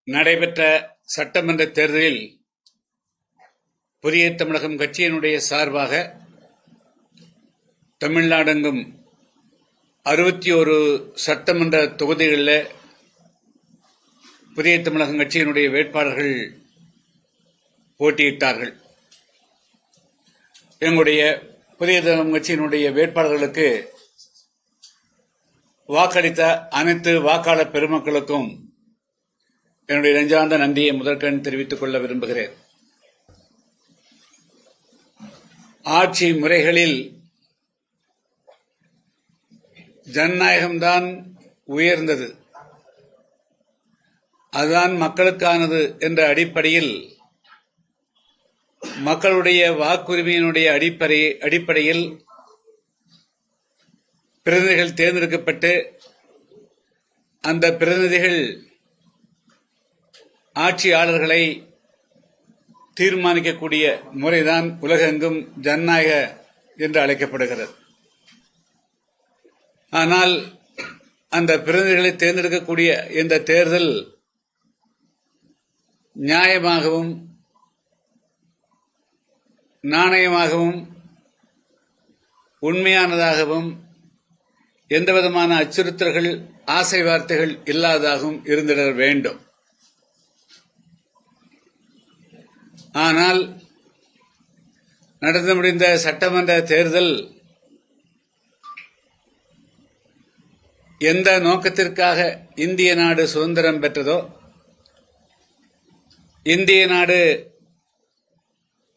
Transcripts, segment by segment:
நடைபெற்ற சட்டமன்ற தேர்தலில் புதிய தமிழகம் கட்சியினுடைய சார்பாக தமிழ்நாடெங்கும் 61 சட்டமன்ற தொகுதிகளில் புதிய தமிழகம் கட்சியினுடைய வேட்பாளர்கள் போட்டியிட்டார்கள். எங்களுடைய புதிய தமிழகம் கட்சியினுடைய வேட்பாளர்களுக்கு வாக்களித்த அனைத்து வாக்காளர் பெருமக்களுக்கும் என்னுடைய நெஞ்சார்ந்த நன்றியை முதற்கண் தெரிவித்துக் கொள்ள விரும்புகிறேன். ஆட்சி முறைகளில் ஜனநாயகம்தான் உயர்ந்தது, அதுதான் மக்களுக்கானது என்ற அடிப்படையில் மக்களுடைய வாக்குரிமையினுடைய அடிப்படையில் பிரதிநிதிகள் தேர்ந்தெடுக்கப்பட்டு அந்த பிரதிநிதிகள் ஆட்சியாளர்களை தீர்மானிக்கக்கூடிய முறைதான் உலகெங்கும் ஜனநாயக என்று அழைக்கப்படுகிறது. ஆனால் அந்த பிரதிநிதிகளை தேர்ந்தெடுக்கக்கூடிய இந்த தேர்தல் நியாயமாகவும் நாணயமாகவும் உண்மையானதாகவும் எந்தவிதமான அச்சுறுத்தல்கள் ஆசை வார்த்தைகள் இல்லாததாகவும் இருந்திட வேண்டும். ஆனால் நடந்து முடிந்த சட்டமன்ற தேர்தல் எந்த நோக்கத்திற்காக இந்திய நாடு சுதந்திரம் பெற்றதோ, இந்திய நாடு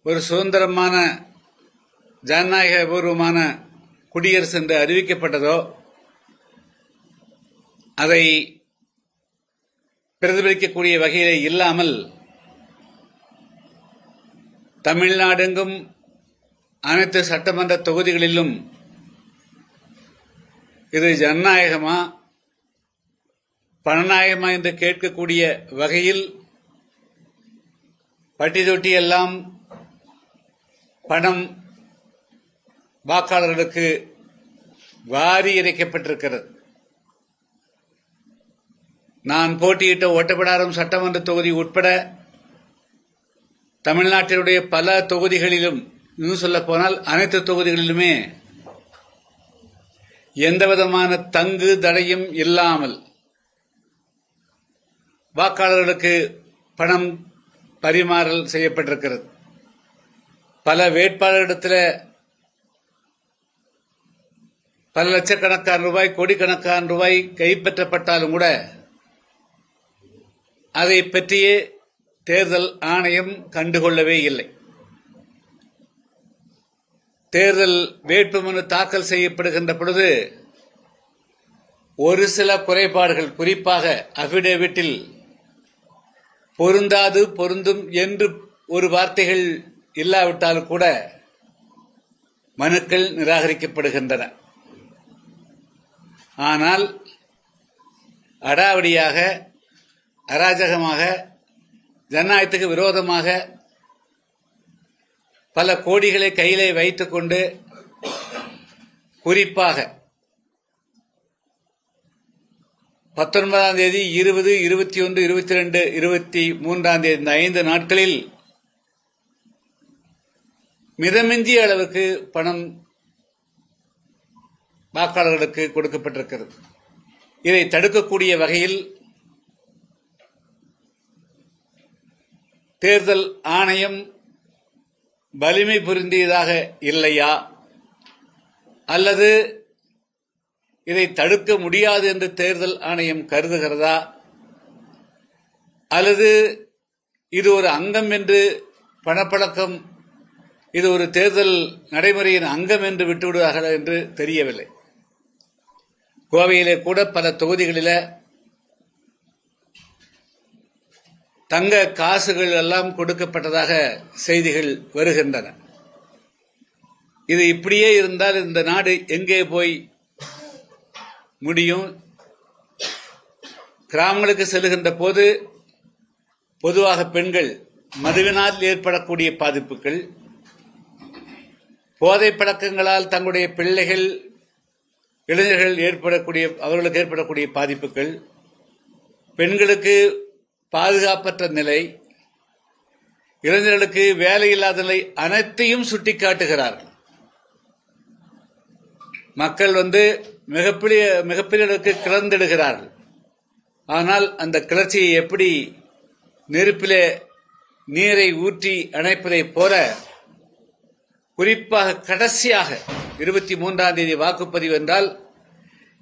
ஒரு சுதந்திரமான ஜனநாயகபூர்வமான குடியரசு என்று அறிவிக்கப்பட்டதோ அதை பிரதிபலிக்கக்கூடிய வகையிலே இல்லாமல் தமிழ்நாடெங்கும் அனைத்து சட்டமன்ற தொகுதிகளிலும் இது ஜனநாயகமா பணநாயகமா என்று கேட்கக்கூடிய வகையில் பட்டி தொட்டி எல்லாம் பணம் வாக்காளர்களுக்கு வாரி இறைக்கப்பட்டிருக்கிறது. நான் போட்டியிட்ட ஒட்டப்பிடாரம் சட்டமன்ற தொகுதி உட்பட தமிழ்நாட்டினுடைய பல தொகுதிகளிலும், இன்னும் சொல்ல போனால் அனைத்து தொகுதிகளிலுமே எந்தவிதமான தங்கு தடையும் இல்லாமல் வாக்காளர்களுக்கு பணம் பரிமாறல் செய்யப்பட்டிருக்கிறது. பல வேட்பாளரிடத்தில் பல லட்சக்கணக்கான ரூபாய், கோடிக்கணக்கான ரூபாய் கைப்பற்றப்பட்டாலும் கூட அதை பற்றியே தேர்தல் ஆணையம் கண்டுகொள்ளவே இல்லை. தேர்தல் வேட்புமனு தாக்கல் செய்யப்படுகின்ற பொழுது ஒரு சில குறைபாடுகள், குறிப்பாக அபிடேவிட்டில் பொருந்தாது பொருந்தும் என்று ஒரு வார்த்தைகள் இல்லாவிட்டால் கூட மனுக்கள் நிராகரிக்கப்படுகின்றன. ஆனால் அடாவடியாக, அராஜகமாக, ஜனநாயகத்துக்கு விரோதமாக பல கோடிகளை கையிலே வைத்துக் கொண்டு, குறிப்பாக 19ஆம் தேதி, 20, 21, 22, 23ஆம் தேதி இந்த 5 நாட்களில் மிதமிஞ்சிய அளவுக்கு பணம் வாக்காளர்களுக்கு கொடுக்கப்பட்டிருக்கிறது. இதை தடுக்கக்கூடிய வகையில் தேர்தல் ஆணையம் வலிமை பொருந்தியதாக இல்லையா, அல்லது இதை தடுக்க முடியாது என்று தேர்தல் ஆணையம் கருதுகிறதா, அல்லது இது ஒரு அங்கம் என்று பணப்பழக்கம், இது ஒரு தேர்தல் நடைமுறையின் அங்கம் என்று விட்டுவிடுவார்கள் என்று தெரியவில்லை. கோவையிலே கூட பல தொகுதிகளில் தங்க காசுகள் எல்லாம் கொடுக்கப்பட்டதாக செய்திகள் வருகின்றன. இது இப்படியே இருந்தால் இந்த நாடு எங்கே போய் முடியும்? கிராமங்களுக்கு செல்லுகின்ற போது பொதுவாக பெண்கள் மதுவினால் ஏற்படக்கூடிய பாதிப்புகள், போதை பழக்கங்களால் தங்களுடைய பிள்ளைகள், இளைஞர்கள் அவர்களுக்கு ஏற்படக்கூடிய பாதிப்புகள், பெண்களுக்கு பாதுகாப்பற்ற நிலை, இளைஞர்களுக்கு வேலையில்லாத நிலை அனைத்தையும் சுட்டிக்காட்டுகிறார்கள். மக்கள் மிகப்பெரிய அளவுக்கு கிளர்ந்திடுகிறார்கள். ஆனால் அந்த கிளர்ச்சியை எப்படி நெருப்பிலே நீரை ஊற்றி அணைப்பதைப் போல, குறிப்பாக கடைசியாக 23ஆம் தேதி வாக்குப்பதிவு என்றால்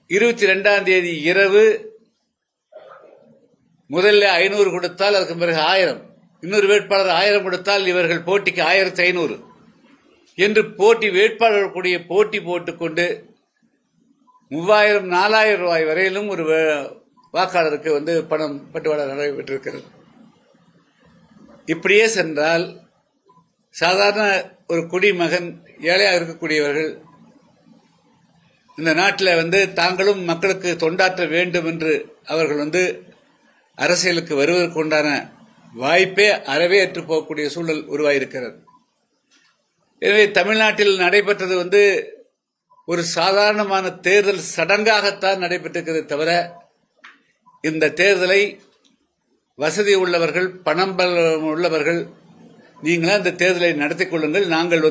22ஆம் தேதி இரவு முதல்ல 500 கொடுத்தால் அதற்கு பிறகு 1000, இன்னொரு வேட்பாளர் 1000 கொடுத்தால் இவர்கள் போட்டிக்கு 1500 என்று வேட்பாளர்கள் கூடிய போட்டி போட்டுக்கொண்டு 3000 4000 ரூபாய் வரையிலும் ஒரு வாக்காளருக்கு பணம் பட்டுவாடா நடைபெற்றிருக்கிறது. இப்படியே சென்றால் சாதாரண ஒரு குடிமகன், ஏழையாக இருக்கக்கூடியவர்கள் இந்த நாட்டில் தாங்களும் மக்களுக்கு தொண்டாற்ற வேண்டும் என்று அவர்கள் அரசியலுக்கு வருவதற்கு உண்டான வாய்ப்பே அறவே ஏற்று போகக்கூடிய சூழல் உருவாயிருக்கிறது. எனவே தமிழ்நாட்டில் நடைபெற்றது ஒரு சாதாரணமான தேர்தல் சடங்காகத்தான் நடைபெற்றிருக்கிறது தவிர, இந்த தேர்தலை வசதி உள்ளவர்கள், பணம் உள்ளவர்கள், நீங்களா இந்த தேர்தலை நடத்திக் கொள்ளுங்கள், நாங்கள்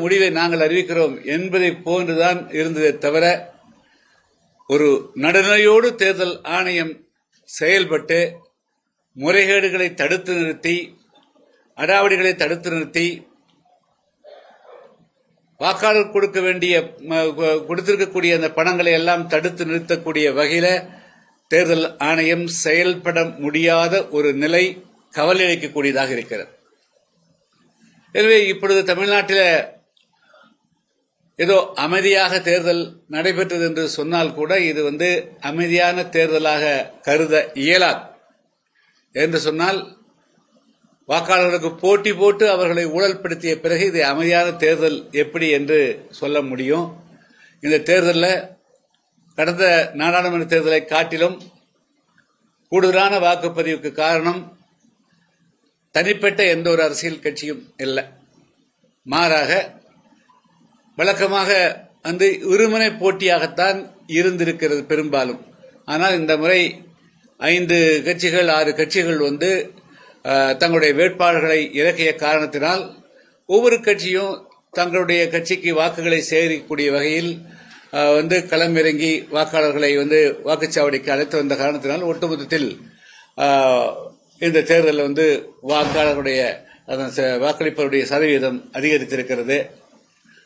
முடிவை நாங்கள் அறிவிக்கிறோம் என்பதை போன்றுதான் இருந்ததே தவிர, ஒரு நடுநிலையோடு தேர்தல் ஆணையம் செயல்பட்டு முறைகேடுகளை தடுத்து நிறுத்தி, அடாவடிகளை தடுத்து நிறுத்தி, வாக்காளர் கொடுத்திருக்கக்கூடிய அந்த பணங்களை எல்லாம் தடுத்து நிறுத்தக்கூடிய வகையில தேர்தல் ஆணையம் செயல்பட முடியாத ஒரு நிலை கவலை அளிக்கக்கூடியதாக இருக்கிறது. எனவே இப்பொழுது தமிழ்நாட்டில் ஏதோ அமைதியாக தேர்தல் நடைபெற்றது என்று சொன்னால் கூட இது அமைதியான தேர்தலாக கருத இயலாது. என்று சொன்னால் வாக்காளர்களுக்கு போட்டி போட்டு அவர்களை ஊழல்படுத்திய பிறகு இது அமைதியான தேர்தல் எப்படி என்று சொல்ல முடியும்? இந்த தேர்தலில் கடந்த நாடாளுமன்ற தேர்தலை காட்டிலும் கூடுதலான வாக்குப்பதிவுக்கு காரணம் தனிப்பட்ட எந்த ஒரு அரசியல் கட்சியும் இல்லை. மாறாக வழக்கமாக இருமுனை போட்டியாகத்தான் இருந்திருக்கிறது பெரும்பாலும். ஆனால் இந்த முறை 5 கட்சிகள் 6 கட்சிகள் தங்களுடைய வேட்பாளர்களை இறக்கிய காரணத்தினால் ஒவ்வொரு கட்சியும் தங்களுடைய கட்சிக்கு வாக்குகளை சேகரிக்கக்கூடிய வகையில் களமிறங்கி வாக்காளர்களை வாக்குச்சாவடிக்கு அழைத்து வந்த காரணத்தினால் ஒட்டுமொத்தத்தில் இந்த தேர்தலில் வாக்காளர்களுடைய வாக்களிப்பவருடைய சதவீதம் அதிகரித்திருக்கிறது.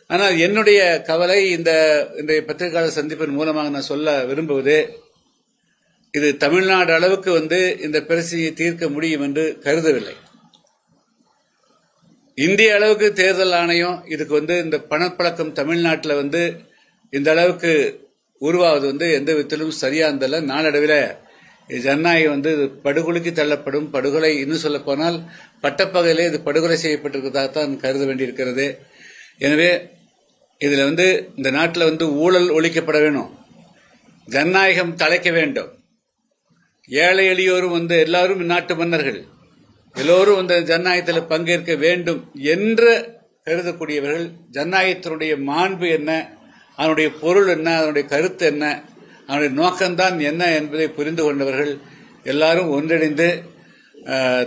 ஆனால் என்னுடைய கவலை இன்றைய பத்திரிகையாளர் சந்திப்பின் மூலமாக நான் சொல்ல விரும்புவது, இது தமிழ்நாடு அளவுக்கு இந்த பிரச்சனையை தீர்க்க முடியும் என்று கருதவில்லை. இந்திய அளவுக்கு தேர்தல் ஆணையம் இதுக்கு இந்த பணப்பழக்கம் தமிழ்நாட்டில் இந்த அளவுக்கு உருவாவது எந்த விதத்திலும் சரியானதல்ல. நாளடைவில் ஜனநாயகம் படுகொலைக்கு தள்ளப்படும். படுகொலை இன்னும் சொல்ல போனால் பட்டப்பகையிலே இது படுகொலை செய்யப்பட்டிருக்கிறதாகத்தான் கருத வேண்டியிருக்கிறது. எனவே இதுல இந்த நாட்டில் ஊழல் ஒழிக்கப்பட வேணும், ஜனநாயகம் தலைக்க வேண்டும், ஏழை எளியோரும் எல்லாரும் நாட்டு மன்னர்கள், எல்லோரும் ஜனநாயகத்தில் பங்கேற்க வேண்டும் என்று கருதக்கூடியவர்கள், ஜனநாயகத்தினுடைய மாண்பு என்ன, அதனுடைய பொருள் என்ன, அதனுடைய கருத்து என்ன, அதனுடைய நோக்கம்தான் என்ன என்பதை புரிந்து கொண்டவர்கள் எல்லாரும் ஒன்றிணைந்து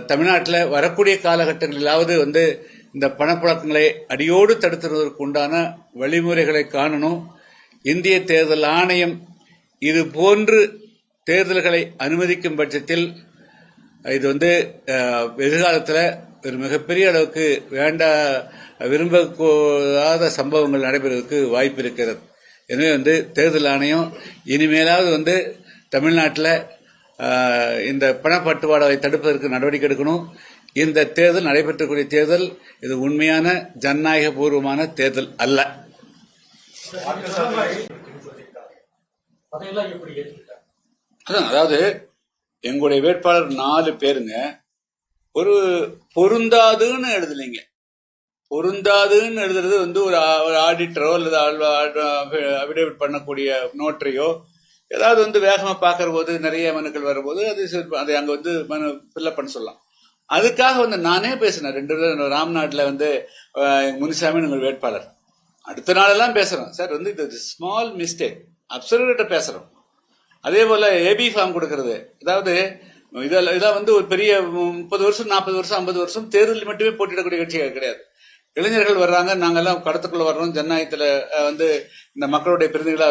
தமிழ்நாட்டில் வரக்கூடிய காலகட்டங்களிலாவது இந்த பணப்பழக்கங்களை அடியோடு தடுத்துவதற்கு உண்டான வழிமுறைகளை காணணும். இந்திய தேர்தல் ஆணையம் இது போன்று தேர்தல்களை அனுமதிக்கும் பட்சத்தில் இது எதிர்காலத்தில் ஒரு மிகப்பெரிய அளவுக்கு விரும்பக்கூடாத சம்பவங்கள் நடைபெறுவதற்கு வாய்ப்பு இருக்கிறது. எனவே தேர்தல் ஆணையம் இனிமேலாவது தமிழ்நாட்டில் இந்த பணப்பட்டுவாடாவை தடுப்பதற்கு நடவடிக்கை எடுக்கணும். இந்த தேர்தல் நடைபெற்றக்கூடிய தேர்தல் இது உண்மையான ஜனநாயக பூர்வமான தேர்தல் அல்ல. அதாவது எங்களுடைய வேட்பாளர் 4 பேருங்க ஒரு பொருந்தாதுன்னு எழுதலைங்க. பொருந்தாதுன்னு எழுதுறது ஒரு ஆடிட்டரோ அல்லது அபிடேவிட் பண்ணக்கூடிய நோட்டரியோ ஏதாவது வேகமா பாக்குற போது நிறைய மனுக்கள் வரும்போது அது அங்க மனு ஃபில்அப் பண்ண சொல்லலாம். அதுக்காக நானே பேசினேன் 2 பேரும் ராம்நாட்ல முனிசாமி உங்கள் வேட்பாளர். அடுத்த நாளெல்லாம் பேசுறோம் சார் இது ஸ்மால் மிஸ்டேக் அப்சர்வேட்ட பேசுறோம். அதே போல ஏபி ஃபார்ம் கொடுக்கறது, அதாவது இதெல்லாம் வந்து ஒரு பெரிய 30 வருஷம் 40 வருஷம் 50 வருஷம் தேர்தலில் மட்டுமே போட்டியிடக்கூடிய கட்சிகள் கிடையாது. இளைஞர்கள் வர்றாங்க, நாங்கெல்லாம் கடத்துக்குள்ள வர்றோம், ஜனநாயகத்துல வந்து இந்த மக்களுடைய பிரதிநிதிகளா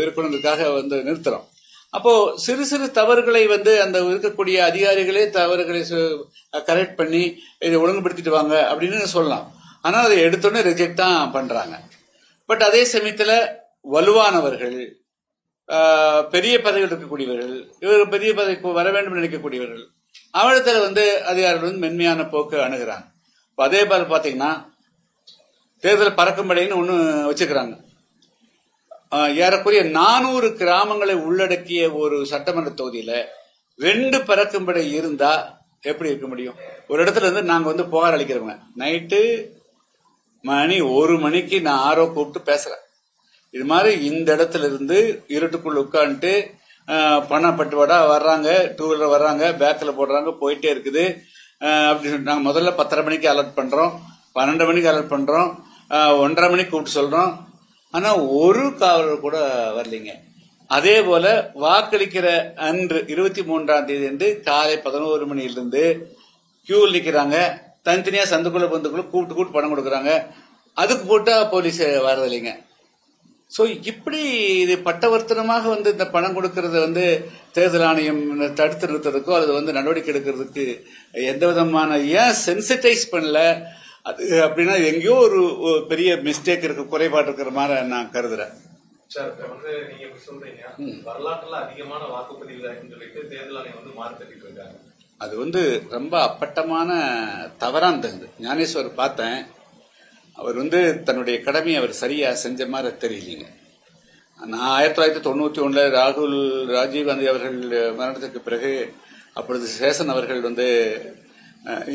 இருக்கணுன்றதுக்காக வந்து நிறுத்துறோம். அப்போ சிறு சிறு தவறுகளை வந்து அந்த இருக்கக்கூடிய அதிகாரிகளே தவறுகளை கரெக்ட் பண்ணி இதை ஒழுங்குபடுத்திட்டு வாங்க அப்படின்னு சொல்லலாம். ஆனால் அதை எடுத்தோடனே ரிஜெக்ட் தான் பண்றாங்க. பட் அதே சமயத்துல வலுவானவர்கள், பெரிய பதவியில் இருக்கக்கூடியவர்கள், இவர் பெரிய பதவிக்கு வர வேண்டும் நினைக்கக்கூடியவர்கள், அவரிடத்துல வந்து அதிகாரிகள் வந்து மென்மையான போக்கு அணுகிறாங்க. அதே போல பாத்தீங்கன்னா தேர்தல் பறக்கும் படைன்னு ஒண்ணு வச்சுக்கிறாங்க. ஏறக்குறைய 400 கிராமங்களை உள்ளடக்கிய ஒரு சட்டமன்ற தொகுதியில 2 பறக்கும்படை இருந்தா எப்படி இருக்க முடியும்? ஒரு இடத்துல இருந்து நாங்க வந்து புகார் அளிக்கிறவங்க, நைட்டு மணி 1 மணிக்கு நான் ஆரோ கூப்பிட்டு பேசுறேன், இது மாதிரி இந்த இடத்துல இருந்து இருட்டுக்குள்ள உட்காந்துட்டு பணப்பட்டுவாடா வர்றாங்க, 2 வீலர் வர்றாங்க, பேக்ல போடுறாங்க, போயிட்டே இருக்குது அப்படின்னு சொல்லி நாங்க முதல்ல 10:30 மணிக்கு அலர்ட் பண்றோம், 12 மணிக்கு அலர்ட் பண்றோம், 1:30 மணிக்கு கூப்பிட்டு சொல்றோம். ஆனா ஒரு காவலர் கூட வரலீங்க. அதே போல வாக்களிக்கிற அன்று 23ஆம் தேதி அன்று காலை 11 மணியிலிருந்து கியூ நிக்கிறாங்க, தனித்தனியா சந்துக்குள்ள பந்துக்குள்ள கூப்பிட்டு பணம் கொடுக்கறாங்க, அதுக்கு போட்டா போலீஸ் வரதில்லைங்க. சோ இப்படி இது பட்டவர்த்தனமாக வந்து இந்த பணம் கொடுக்கறத வந்து தேர்தல் ஆணையம் தடுத்து நிறுத்துறதுக்கோ அல்லது வந்து நடவடிக்கை எடுக்கிறதுக்கு எந்த விதமான ஏன் சென்சிட்டைஸ் பண்ணல, அது அப்படின்னா எங்கேயோ ஒரு பெரிய மிஸ்டேக் இருக்கு, குறைபாடு இருக்கிற மாதிரி நான் கருதுறேன். சார் வந்து நீங்க எப்படி சொல்றீங்க, வரலாற்றுல அதிகமான வாக்குப்பதிவு சொல்லிட்டு தேர்தல் ஆணையம் வந்து மாற்றி இருக்காங்க. அது வந்து ரொம்ப அப்பட்டமான தவறான தகுது. ஞானேஸ்வர் பார்த்தேன், அவர் வந்து தன்னுடைய கடமையை அவர் சரியா செஞ்ச மாதிரி தெரியலீங்க. நான் 1991 ராகுல் ராஜீவ்காந்தி அவர்கள் மரணத்துக்கு பிறகு அப்பொழுது சேஷன் அவர்கள் வந்து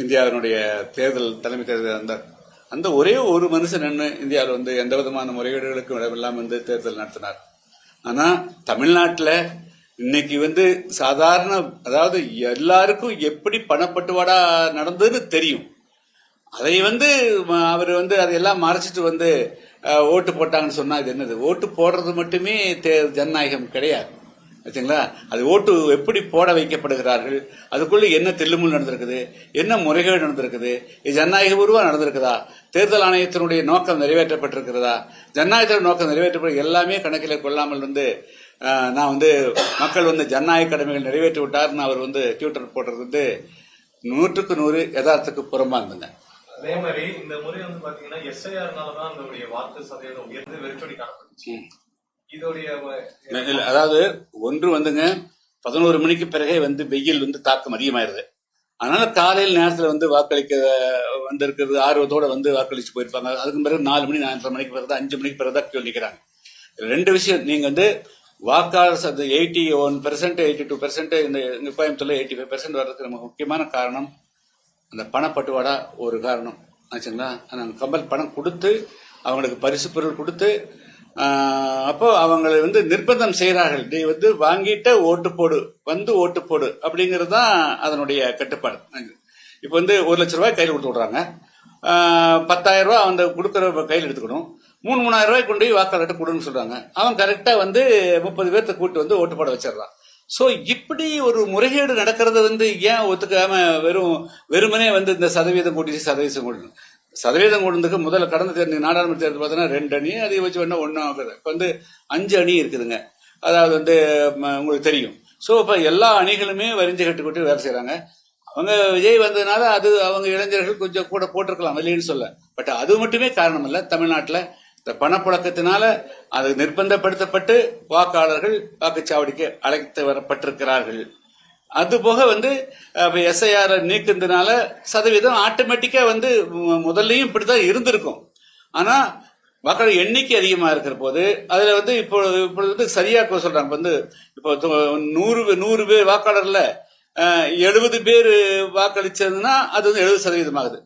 இந்தியாவினுடைய தேர்தல் தலைமை தேர்தல் இருந்தார். அந்த ஒரே ஒரு மனுஷன் இந்தியாவில் வந்து எந்த விதமான முறைகேடுகளுக்கும் இடமில்லாம வந்து தேர்தல் நடத்தினார். ஆனா தமிழ்நாட்டில் இன்னைக்கு வந்து சாதாரண, அதாவது எல்லாருக்கும் எப்படி பணப்பட்டுவாடா நடந்ததுன்னு தெரியும், அதை வந்து அவர் வந்து அதையெல்லாம் மறைச்சிட்டு வந்து ஓட்டு போட்டாங்கன்னு சொன்னா இது என்னது? ஓட்டு போடுறது மட்டுமே ஜனநாயகம் கிடையாது, ஆச்சுங்களா? அது ஓட்டு எப்படி போட வைக்கப்படுகிறார்கள், அதுக்குள்ள என்ன தில்லுமுல் நடந்திருக்குது, என்ன முறைகேடு நடந்திருக்குது, இது ஜனநாயக பூர்வா நடந்திருக்குதா, தேர்தல் ஆணையத்தினுடைய நோக்கம் நிறைவேற்றப்பட்டிருக்கிறதா, ஜனநாயகத்தின் நோக்கம் நிறைவேற்றப்பட்ட எல்லாமே கணக்கில் கொள்ளாமல் வந்து நான் வந்து மக்கள் வந்து ஜனநாயக கடமைகள் நிறைவேற்றி விட்டார்னு அவர் வந்து ட்விட்டர் போடுறது வந்து 100க்கு 100 யதார்த்தத்துக்கு புறம்பா இருந்தது. அதே மாதிரி இந்த முறை வந்து பாத்தீங்கன்னா எஸ்ஐஆர்னாலதான் அதோடைய வாக்கு சதவீதம் உயர்ந்து வெறிச்சொடி காணப்பட்டுச்சு. அதாவது ஒன்று வந்துங்க 11 மணிக்கு பிறகே வந்து வெயில் வந்து தாக்கம் அதிகமாயிருது. அதனால காலையில் நேரத்தில் வந்து வாக்களிக்க வந்திருக்கிறது ஆர்வத்தோட வந்து வாக்களிச்சு போயிருப்பாங்க. அதுக்கு பிறகு 4 மணி 4:30 மணிக்கு பிறகு 5 மணிக்கு பிறகு தான் கியூ நிக்கிறாங்க. 2 விஷயம், நீங்க வந்து வாக்காளர் 81% 82% இந்த கோயம்புத்தூர்ல 85% வர்றதுக்கு நமக்கு முக்கியமான காரணம் அந்த பணப்பட்டுவாடா ஒரு காரணம் ஆச்சுங்களா. நாங்கள் கம்பல் பணம் கொடுத்து அவங்களுக்கு பரிசு பொருள் கொடுத்து அப்போ அவங்களை வந்து நிர்பந்தம் செய்யறார்கள், நீ வந்து வாங்கிட்ட ஓட்டு போடு, வந்து ஓட்டு போடு அப்படிங்கிறது தான் அதனுடைய கட்டுப்பாடு. இப்ப வந்து 1 லட்சம் ரூபாய் கையில் கொடுத்து விடுறாங்க, 10,000 ரூபாய் அந்த கொடுக்கற கையில் எடுத்துக்கணும், 3,000 ரூபாய் கொண்டு போய் வாக்காளர்கிட்ட கொடுன்னு சொல்றாங்க. அவன் கரெக்டா வந்து 30 பேர்த்த கூட்டு வந்து ஓட்டு போட வச்சிடறான். சோ இப்படி ஒரு முறைகேடு நடக்கிறது வந்து ஏன் ஒத்துக்காம வெறுமனே வந்து இந்த சதவீதம் கூட்டி சதவீதம் கொண்டதுக்கு முதல்ல கடந்த தேர்தல் நாடாளுமன்ற தேர்தல் பார்த்தீங்கன்னா 2 அணி, அதிகபட்சம் வேணா 1 ஆகுது. இப்ப வந்து 5 அணி இருக்குதுங்க. அதாவது வந்து உங்களுக்கு தெரியும். சோ இப்ப எல்லா அணிகளுமே வரிஞ்சு கட்டுக்கிட்டு வேலை செய்யறாங்க. அவங்க விஜய் வந்ததுனால அது அவங்க இளைஞர்கள் கொஞ்சம் கூட போட்டிருக்கலாம் இல்லைன்னு சொல்ல, பட் அது மட்டுமே காரணம் இல்ல. தமிழ்நாட்டில் இந்த பணப்புழக்கத்தினால அது நிர்பந்தப்படுத்தப்பட்டு வாக்காளர்கள் வாக்குச்சாவடிக்கு அழைத்து வரப்பட்டிருக்கிறார்கள். அதுபோக வந்து எஸ்ஐஆர் நீக்கிறதுனால சதவீதம் ஆட்டோமேட்டிக்கா வந்து முதல்லையும் இப்படிதான் இருந்திருக்கும். ஆனா வாக்காளர் எண்ணிக்கை அதிகமா இருக்கிற போது அதுல வந்து இப்போ வந்து சரியா சொல்றாங்க, வந்து இப்போ 100 பேர் வாக்காளர்ல 70 பேர் வாக்களிச்சதுன்னா அது வந்து 70% ஆகுது.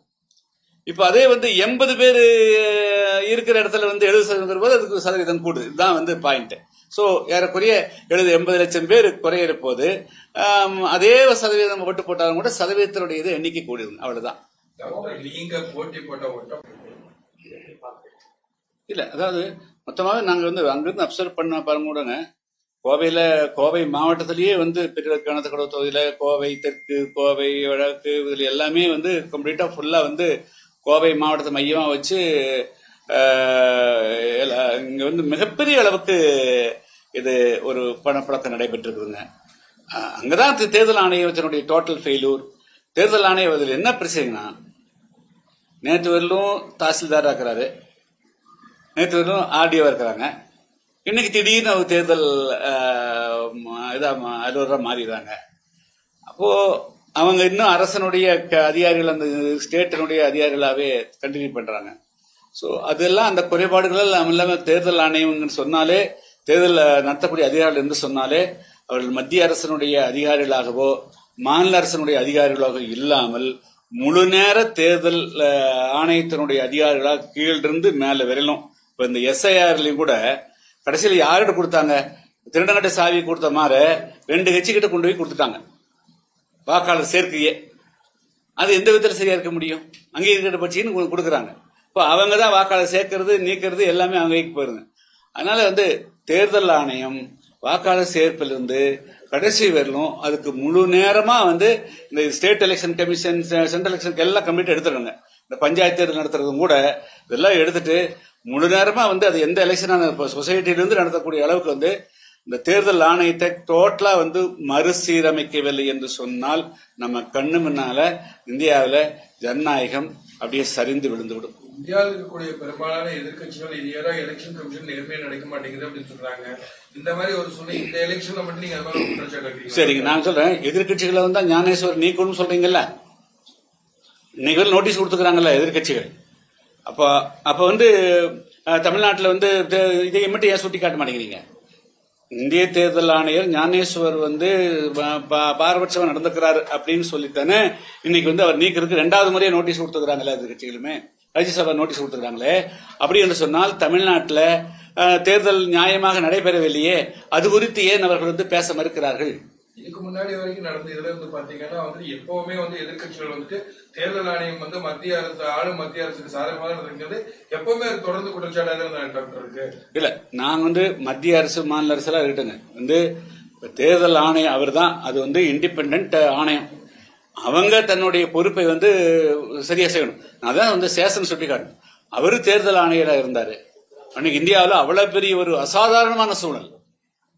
இப்ப அதே வந்து 80 பேர் இருக்கிற இடத்துல வந்து 70% போது அதுக்கு சதவீதம் கூடுது. இதுதான் வந்து பாயிண்ட். சோ ஏறக்குறைய 80 லட்சம் பேர் குறையிற போது அதே சதவீதம் ஓட்டு போட்டாலும் கூட சதவீதத்தினுடைய இது எண்ணிக்கை கூடுது, அவ்வளவுதான். இல்ல அதாவது மொத்தமாக நாங்க வந்து அங்கிருந்து அப்சர்வ் பண்ண பாருங்க, கோவை மாவட்டத்திலேயே வந்து பெரிய கணத்துக்கடவு தொகுதியில கோவை தெற்கு, கோவை வடக்கு, இதுல எல்லாமே வந்து கம்ப்ளீட்டா ஃபுல்லா வந்து கோவை மாவட்டத்தை மையமா வச்சு இங்க வந்து மிகப்பெரிய அளவுக்கு இது ஒரு பணப்பழக்கம் நடைபெற்றிருக்குதுங்க. அங்கதான் தேர்தல் ஆணையத்தினுடைய டோட்டல் ஃபெயிலூர். தேர்தல் ஆணையம் அதில் என்ன பிரச்சனைனா, நேற்று வரலும் தாசில்தாரா இருக்கிறாரு, நேற்று வரலும் ஆர்டிஓ இருக்கிறாங்க, இன்னைக்கு திடீர்னு அவர் தேர்தல் அலுவலராக மாறிடுறாங்க. அப்போ அவங்க இன்னும் அரசனுடைய அதிகாரிகள், அந்த ஸ்டேட்டினுடைய அதிகாரிகளாவே கண்டினியூ பண்றாங்க. ஸோ அதெல்லாம் அந்த குறைபாடுகள் எல்லாம் இல்லாமல் தேர்தல் ஆணையம் சொன்னாலே, தேர்தல் நடத்தக்கூடிய அதிகாரிகள் என்று சொன்னாலே அவர்கள் மத்திய அரசனுடைய அதிகாரிகளாகவோ மாநில அரசனுடைய அதிகாரிகளாக இல்லாமல் முழு நேர தேர்தல் ஆணையத்தினுடைய அதிகாரிகளாக கீழிருந்து மேல வரலும். இப்ப இந்த எஸ்ஐஆர்லயும் கூட கடைசியில் யார்கிட்ட கொடுத்தாங்க? திருடங்கட்ட சாவி கொடுத்த மாதிரி 2 கட்சிகிட்ட கொண்டு போய் கொடுத்துட்டாங்க வாக்காளர் சேர்க்கையே. அது எந்த விதத்தில் சரியா இருக்க முடியும்? அங்கீகரிக்கப்பட்ட கட்சின்னு கொடுக்குறாங்க. இப்போ அவங்க தான் வாக்காளர் சேர்க்கிறது நீக்கிறது எல்லாமே அவங்க போயிருங்க. அதனால வந்து தேர்தல் ஆணையம் வாக்காளர் சேர்ப்பிலிருந்து கடைசி வரலும் அதுக்கு முழு நேரமா வந்து இந்த state election commission, central election எல்லாம் கம்ப்ளீட் எடுத்துடுங்க. இந்த பஞ்சாயத்து தேர்தல் நடத்துறதும் கூட இதெல்லாம் எடுத்துட்டு முழு நேரமா வந்து அது எந்த எலெக்ஷனான சொசைட்டிலிருந்து நடத்தக்கூடிய அளவுக்கு வந்து இந்த தேர்தல் ஆணையத்தை டோட்டலா வந்து மறுசீரமைக்கவில்லை என்று சொன்னால் நம்ம கண்ணு முன்னால இந்தியாவில் ஜனநாயகம் அப்படியே சரிந்து விழுந்துவிடும். இந்தியாவில் இருக்கக்கூடிய பெரும்பாலான எதிர்கட்சிகள் இந்தியாவில எலெக்ஷன் கமிஷன் நேர்மையா நடக்க மாட்டேங்குது அப்படின்னு சொல்றாங்க. இந்த மாதிரி ஒரு சூழ்நிலை இந்த எலெக்ஷன்ல மட்டும் நீங்க அது மாதிரி குற்றச்சாட்டு. சரிங்க, நான் சொல்றேன், எதிர்கட்சிகளை வந்து ஞானேஸ்வர் நீக்கணும்னு சொல்றீங்கல்ல, இன்னைக்கு நோட்டீஸ் கொடுத்துக்கிறாங்கல்ல எதிர்கட்சிகள். அப்ப வந்து தமிழ்நாட்டில் வந்து இதை மட்டும் ஏன் சுட்டி காட்ட மாட்டேங்கிறீங்க? இந்திய தேர்தல் ஆணையர் ஞானேஸ்வர் வந்து பாரபட்சமா நடந்துக்கிறாரு அப்படின்னு சொல்லித்தானே இன்னைக்கு வந்து அவர் நீக்கிறதுக்கு 2வது முறையே நோட்டீஸ் கொடுத்துக்கிறாங்களே எதிர்கட்சிகளுமே, ராஜ்யசபா நோட்டீஸ் கொடுத்துருக்காங்களே. அப்படி என்று சொன்னால் தமிழ்நாட்டில் தேர்தல் நியாயமாக நடைபெறவில்லையே, அது குறித்து ஏன் அவர்கள் வந்து பேச மறுக்கிறார்கள்? இதுக்கு முன்னாடி வரைக்கும் நடந்த இதுல வந்து பாத்தீங்கன்னா வந்து எப்பவுமே வந்து எதிர்கட்சிகள் வந்துட்டு தேர்தல் ஆணையம் வந்து மத்திய அரசு ஆளும் மத்திய அரசுக்கு சாதகமாக இருக்கிறது எப்பவுமே அது தொடர்ந்து குற்றச்சாட்டாக இருக்கு. இல்ல, நாங்க வந்து மத்திய அரசு மாநில அரசு எல்லாம் இருக்கட்டுங்க, வந்து தேர்தல் ஆணையம் அவர் தான், அது வந்து இண்டிபெண்டன்ட் ஆணையம், அவங்க தன்னுடைய பொறுப்பை வந்து சரியா செய்யணும். அதான் வந்து சேஷன் சுட்டி காட்டணும். அவரு தேர்தல் ஆணையராக இருந்தாரு. அன்னைக்கு இந்தியாவில் அவ்வளவு பெரிய ஒரு அசாதாரணமான சூழல்.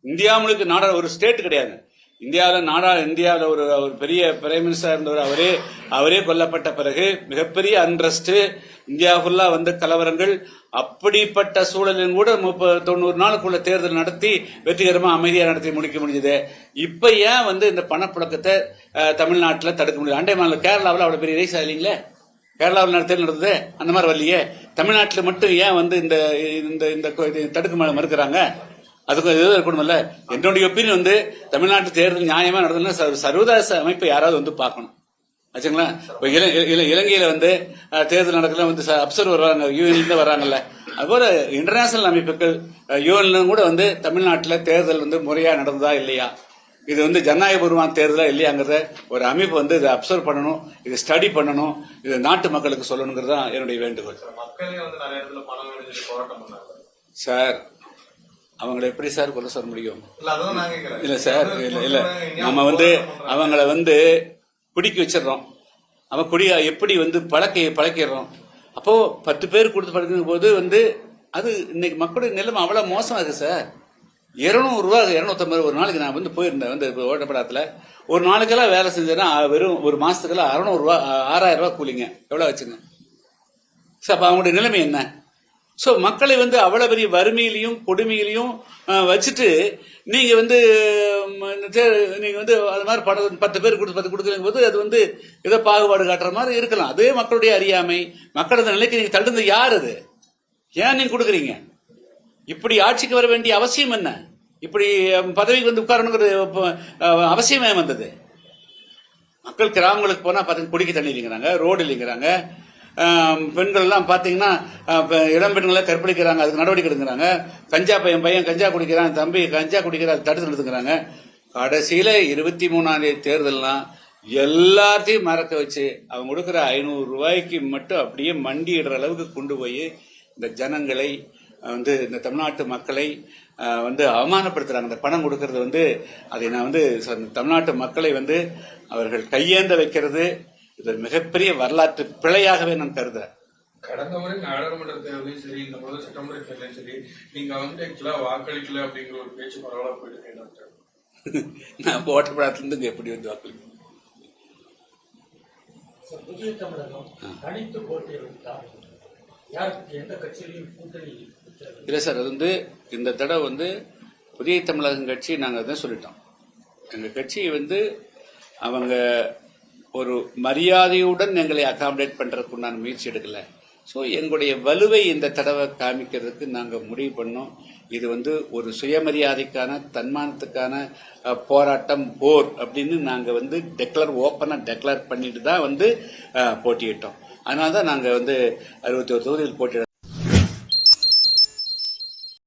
இந்தியா முழுக்க நாடா ஒரு ஸ்டேட் கிடையாது. இந்தியாவில் ஒரு பெரிய பிரைம் மினிஸ்டர் இருந்தவர், அவரே கொல்லப்பட்ட பிறகு மிகப்பெரிய அன்ரெஸ்ட், இந்தியா ஃபுல்லா வந்து கலவரங்கள். அப்படிப்பட்ட சூழலில் கூட 90 நாளுக்குள்ள தேர்தல் நடத்தி வெற்றிகரமா அமைதியா நடத்தி முடிக்க முடிஞ்சது. இப்ப ஏன் வந்து இந்த பணப்புழக்கத்தை தமிழ்நாட்டில் தடுக்க முடியும்? அண்டை மாநில கேரளாவில் அவ்வளவு பெரிய ரேஸ் ஆகலீங்களே, கேரளாவில் தேர்தல் நடந்தது, அந்த மாதிரி வரலையே. தமிழ்நாட்டில் மட்டும் ஏன் வந்து இந்த தடுக்க மறுக்கிறாங்க? அதுக்கு எதுவும் இருக்கணும்ல. என்னுடைய ஒப்பீனியன் வந்து தமிழ்நாட்டு தேர்தல் நியாயமா நடந்ததுன்னா சர்வதேச அமைப்பை யாராவது வந்து பார்க்கணும் ஆச்சுங்களா. இப்ப இலங்கையில வந்து தேர்தல் நடக்கல வந்து அப்சர்வர் வர்றாங்க, யூஎன்ல வர்றாங்கல்ல. அதுபோல இன்டர்நேஷனல் அமைப்புகள் யூஎன்ல கூட வந்து தமிழ்நாட்டில் தேர்தல் வந்து முறையா நடந்ததா இல்லையா, இது வந்து ஜனநாயகபூர்வமான தேர்தலா இல்லையாங்கிறத ஒரு அமைப்பு வந்து இதை அப்சர்வ் பண்ணணும், இது ஸ்டடி பண்ணணும், இது நாட்டு மக்களுக்கு சொல்லணுங்கிறது தான் என்னுடைய வேண்டுகோள். சார், அவங்களை எப்படி சார் கொல்ல சொல்ல முடியும்? இல்ல சார், இல்ல நம்ம வந்து அவங்கள வந்து குடிக்க வச்சிடறோம், அவன் குடிய எப்படி வந்து பழக்கிறோம். அப்போ 10 பேர் கொடுத்து பழக்கும் போது வந்து அது இன்னைக்கு மக்களுடைய நிலைமை அவ்வளவு மோசமா இருக்கு சார். 200 ரூபா 250 ஒரு நாளைக்கு நான் வந்து போயிருந்தேன் வந்து ஓட்டப்படாத்துல, ஒரு நாளைக்கெல்லாம் வேலை செஞ்சேன்னா வெறும் ஒரு மாசத்துக்கெல்லாம் 600 ரூபா 6000 ரூபாய் கூலிங்க. எவ்வளவு வச்சுங்க சார்? அப்ப அவங்களுடைய நிலைமை என்ன? சோ மக்களை வந்து அவ்வளவு பெரிய வறுமையிலையும் கொடுமையிலையும் வச்சுட்டு நீங்க வந்து அது மாதிரி 10 பேர் கொடுத்து 10 கொடுக்கலும் போது அது வந்து ஏதோ பாகுபாடு காட்டுற மாதிரி இருக்கலாம். அதே மக்களுடைய அறியாமை, மக்களது நிலைக்கு நீங்க தள்ளுறது யார்? அது ஏன் நீங்க கொடுக்குறீங்க? இப்படி ஆட்சிக்கு வர வேண்டிய அவசியம் என்ன? இப்படி பதவிக்கு வந்து உட்காரணுங்கிற அவசியம் ஏன் வந்தது? மக்கள் கிராமங்களுக்கு போனா பாத்தீங்கன்னா குடிக்க தண்ணி இல்லைங்கிறாங்க, ரோடு இல்லைங்கிறாங்க, பெண்கள் எல்லாம் பாத்தீங்கன்னா இளம் பெண்களை கற்பழிக்கிறாங்க, அதுக்கு நடவடிக்கை எடுக்கிறாங்க. பையன் கஞ்சா குடிக்கிறான், தம்பி கஞ்சா குடிக்கிற தடுத்து நிறுத்துக்கிறாங்க. கடைசியில 23ஆம் தேதி தேர்தல்லாம் எல்லாத்தையும் மறக்க வச்சு அவங்க கொடுக்குற 500 ரூபாய்க்கு மட்டும் அப்படியே மண்டியிடுற அளவுக்கு கொண்டு போய் இந்த ஜனங்களை வந்து இந்த தமிழ்நாட்டு மக்களை வந்து அவமானப்படுத்துறாங்க. அந்த பணம் கொடுக்கறது வந்து அதை நான் வந்து தமிழ்நாட்டு மக்களை வந்து அவர்கள் கையேந்த வைக்கிறது இது மிகப்பெரிய வரலாற்று பிழையாகவே நான் கருதுறேன். கடந்த முறை நாடாளுமன்ற தேர்தலையும் சரி, இந்த முறை சட்டமன்ற தேர்தலையும் சரி, நீங்க வந்து ஆக்சுவலா வாக்களிக்கல அப்படிங்கிற ஒரு பேச்சு பரவாயில்ல போயிட்டு இருக்கேன் டாக்டர். நான் ஓட்டப்படாதுலேருந்து எப்படி வந்து வாக்களிக்க புதிய தமிழகம் தனித்து போட்டியிட்டார். யாருக்கு எந்த கட்சியிலையும் கூட்டணி இல்லை சார். அது வந்து இந்த தடவை வந்து புதிய தமிழகம் கட்சி நாங்கள் தான் சொல்லிட்டோம். எங்கள் கட்சி வந்து அவங்க ஒரு மரியாதையுடன் எங்களை அகாமடேட் பண்றதுக்கு உண்டான முயற்சி எடுக்கல. ஸோ எங்களுடைய வலுவை இந்த தடவை காமிக்கிறதுக்கு நாங்கள் முடிவு பண்ணோம். இது வந்து ஒரு சுயமரியாதைக்கான தன்மானத்துக்கான போராட்டம் போர் அப்படின்னு நாங்கள் வந்து ஓப்பனாக டெக்ளேர் பண்ணிட்டு தான் வந்து போட்டியிட்டோம். அதனால தான் நாங்கள் வந்து 61 தொகுதியில் போட்டியிட